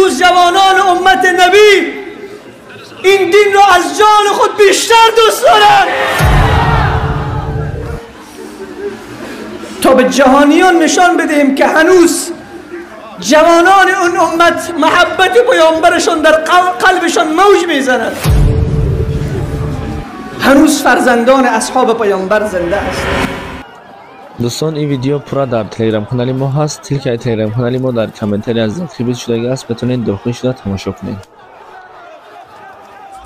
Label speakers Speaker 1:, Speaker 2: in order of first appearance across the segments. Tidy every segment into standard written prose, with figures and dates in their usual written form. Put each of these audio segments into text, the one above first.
Speaker 1: امروز جوانان امت نبی این دین رو از جان خود بیشتر دوست دارن تا به جهانیان نشان بدهیم که هنوز جوانان اون امت محبت پیامبرشون در قلبشون موج میزند. هنوز فرزندان اصحاب پیامبر زنده است.
Speaker 2: دوستان این ویدیو پورا در تلگرام کانال ما هست. لینک تلگرام کانال ما در کامنتری از ذکر شده است، بتونید داخل شده تماشا کنید.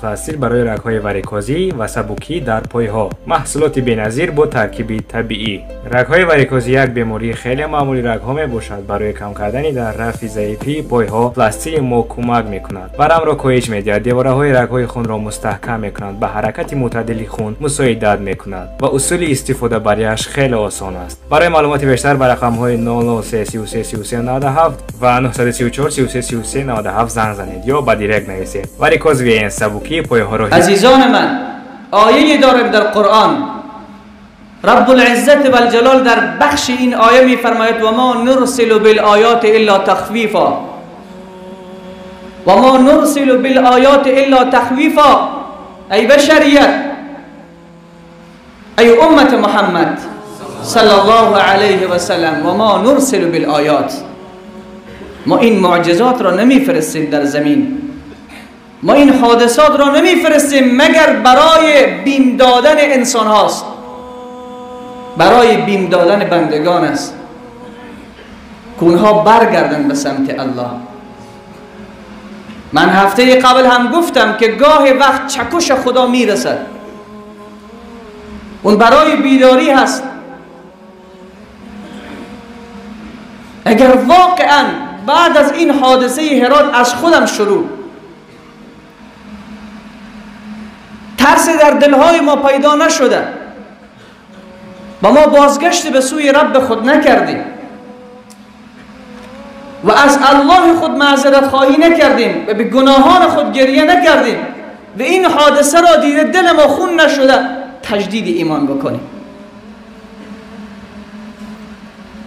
Speaker 3: تاثیر برای رگ‌های واریکوزی و سبکی در پای‌ها. محصولات بی‌نظیر با ترکیب طبیعی. رگ‌های واریکوزی یک بیماری خیلی معمولی رگ‌ها میباشد. برای کم کردن در رفع ضعیفی پای‌ها پلاستیک ما کمک می‌کند. ورم را کاهش می‌دهد. دیواره‌های رگ‌های خون را مستحکم می‌کند. به حرکت معتدل خون مساعدت می‌کند و اصول استفاده بریش خیلی آسان است. برای معلومات بیشتر به رقم‌های 00333397 و 934333397 زنگ زنید یا به دایرکت نویسید. واریکوز وین سبکی
Speaker 1: عزیزان من، آیه داریم در قرآن. رب العزت و الجلال در بخش این آیه می فرماید و ما نرسل بالآیات الا تخویفا و ما نرسل بالآیات الا تخویفا. ای بشریت، ای امت محمد صلی الله علیه و سلم، و ما نرسل بالآیات، ما این معجزات را نمی فرستیم در زمین، ما این حادثات را نمیفرستیم مگر برای بیم دادن انسان هاست، برای بیم دادن بندگان است که اونها برگردن به سمت الله. من هفته قبل هم گفتم که گاه وقت چکش خدا میرسد، اون برای بیداری هست. اگر واقعا بعد از این حادثه هرات از خودم شروع ترس در دلهای ما پیدا نشده و ما بازگشت به سوی رب خود نکردیم و از الله خود معذرت خواهی نکردیم و به گناهان خود گریه نکردیم و این حادثه را دیده دل ما خون نشده، تجدید ایمان بکنیم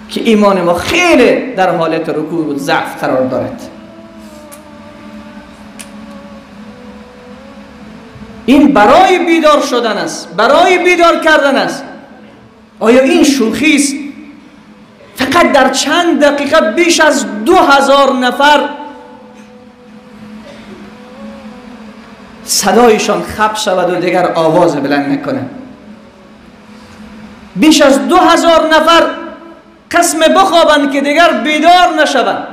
Speaker 1: که ایمان ما خیلی در حالت رکوع و ضعف قرار دارد. این برای بیدار شدن است، برای بیدار کردن است. آیا این شوخی است؟ فقط در چند دقیقه بیش از 2000 نفر صدایشان خب شود و دیگر آواز بلند نکنند. بیش از 2000 نفر قسم بخوابند که دیگر بیدار نشوند.